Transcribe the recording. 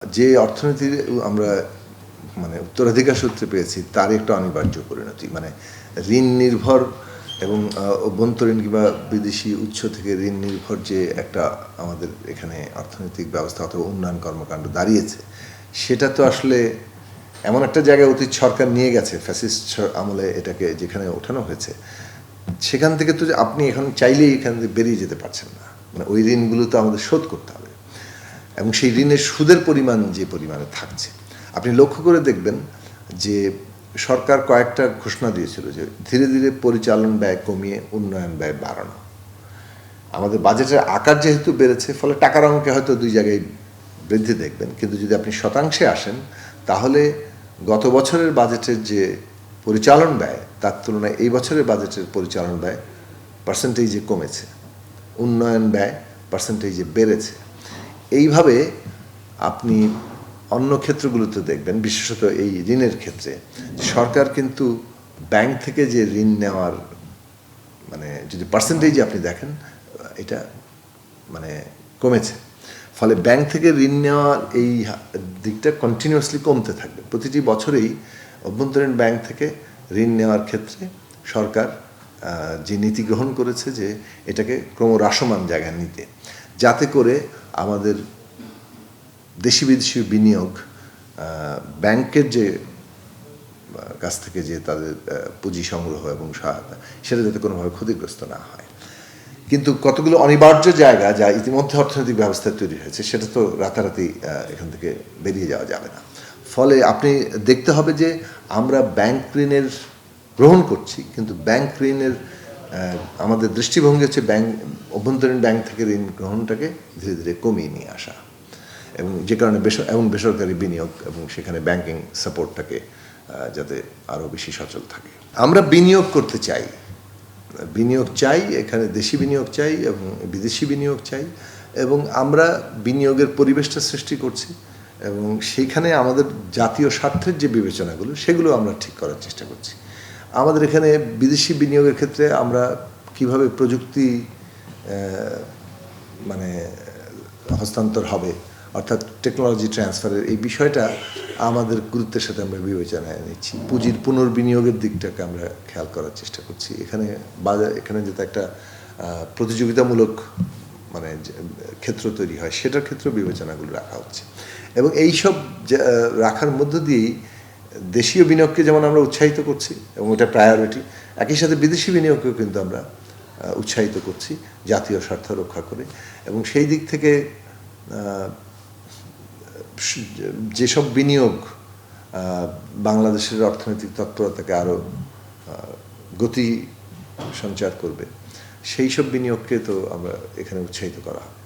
যে অর্থনীতি আমরা মানে উত্তরাধিকার সূত্রে পেয়েছি তার একটা অনিবার্য পরিণতি, মানে ঋণ নির্ভর এবং অভ্যন্তরীণ কিংবা বিদেশি উৎস থেকে ঋণ নির্ভর যে একটা আমাদের এখানে অর্থনৈতিক ব্যবস্থা অথবা উন্নয়ন কর্মকাণ্ড দাঁড়িয়েছে, সেটা তো আসলে এমন একটা জায়গায় অতীত সরকার নিয়ে গেছে ফ্যাসিস্ট আমলে এটাকে যেখানে ওঠানো হয়েছে, সেখান থেকে তো আপনি এখন চাইলেই এখান থেকে বেরিয়ে যেতে পারছেন না। মানে ওই ঋণগুলো তো আমাদের শোধ করতে হবে এবং সেই ঋণের সুদের পরিমাণ যে পরিমাণে থাকছে, আপনি লক্ষ্য করে দেখবেন যে সরকার কয়েকটা ঘোষণা দিয়েছিল যে ধীরে ধীরে পরিচালন ব্যয় কমিয়ে উন্নয়ন ব্যয় বাড়ানো। আমাদের বাজেটের আকার যেহেতু বেড়েছে, ফলে টাকার অঙ্কে হয়তো দুই জায়গায় বৃদ্ধি দেখবেন, কিন্তু যদি আপনি শতাংশে আসেন তাহলে গত বছরের বাজেটের যে পরিচালন ব্যয় তার তুলনায় এই বছরের বাজেটের পরিচালন ব্যয় পার্সেন্টেজে কমেছে, উন্নয়ন ব্যয় পার্সেন্টেজে বেড়েছে। এইভাবে আপনি অন্য ক্ষেত্রগুলোতে দেখবেন, বিশেষত এই ঋণের ক্ষেত্রে সরকার কিন্তু ব্যাংক থেকে যে ঋণ নেওয়ার মানে যদি পার্সেন্টেজে আপনি দেখেন এটা মানে কমেছে। ফলে ব্যাংক থেকে ঋণ নেওয়ার এই দিকটা কন্টিনিউয়াসলি কমতে থাকবে। প্রতিটি বছরেই অভ্যন্তরীণ ব্যাংক থেকে ঋণ নেওয়ার ক্ষেত্রে সরকার যে নীতি গ্রহণ করেছে যে এটাকে ক্রমহ্রাসমান জায়গায় নিতে, যাতে করে আমাদের দেশি বিদেশি বিনিয়োগ ব্যাংকের যে কাছ থেকে যে তাদের পুঁজি সংগ্রহ এবং সহায়তা, সেটা যাতে কোনোভাবে ক্ষতিগ্রস্ত না হয়। কিন্তু কতগুলো অনিবার্য জায়গা যা ইতিমধ্যে অর্থনৈতিক ব্যবস্থা তৈরি হয়েছে, সেটা তো রাতারাতি এখান থেকে বেরিয়ে যাওয়া যাবে না। ফলে আপনি দেখতে হবে যে আমরা ব্যাংক ঋণের গ্রহণ করছি, কিন্তু ব্যাংক ঋণের আমাদের দৃষ্টিভঙ্গি হচ্ছে অভ্যন্তরীণ ব্যাংক থেকে ঋণ গ্রহণটাকে ধীরে ধীরে কমিয়ে নিয়ে আসা, এবং যে কারণে বেসরকারি বিনিয়োগ এবং সেখানে ব্যাংকিং সাপোর্টটাকে যাতে আরও বেশি সচল থাকে। আমরা বিনিয়োগ করতে চাই, বিনিয়োগ চাই, এখানে দেশি বিনিয়োগ চাই এবং বিদেশি বিনিয়োগ চাই, এবং আমরা বিনিয়োগের পরিবেশটা সৃষ্টি করছি এবং সেইখানে আমাদের জাতীয় স্বার্থের যে বিবেচনাগুলো সেগুলো আমরা ঠিক করার চেষ্টা করছি। আমাদের এখানে বিদেশি বিনিয়োগের ক্ষেত্রে আমরা কিভাবে প্রযুক্তি মানে হস্তান্তর হবে, অর্থাৎ টেকনোলজি ট্রান্সফারের এই বিষয়টা আমাদের গুরুত্বের সাথে আমরা বিবেচনায় নিচ্ছি। পুঁজির পুনর্বিনিয়োগের দিকটাকে আমরা খেয়াল করার চেষ্টা করছি। এখানে যাতে একটা প্রতিযোগিতামূলক মানে ক্ষেত্র তৈরি হয়, সেটার ক্ষেত্রে বিবেচনাগুলো রাখা হচ্ছে, এবং এইসব রাখার মধ্য দিয়েই দেশীয় বিনিয়োগকে যেমন আমরা উৎসাহিত করছি এবং এটা প্রায়োরিটি, একই সাথে বিদেশি বিনিয়োগকেও কিন্তু আমরা উৎসাহিত করছি জাতীয় স্বার্থ রক্ষা করে। এবং সেই দিক থেকে যেসব বিনিয়োগ বাংলাদেশের অর্থনৈতিক তৎপরতাকে আরও গতি সঞ্চার করবে, সেই সব বিনিয়োগকে তো আমরা এখানে উৎসাহিত করা হবে।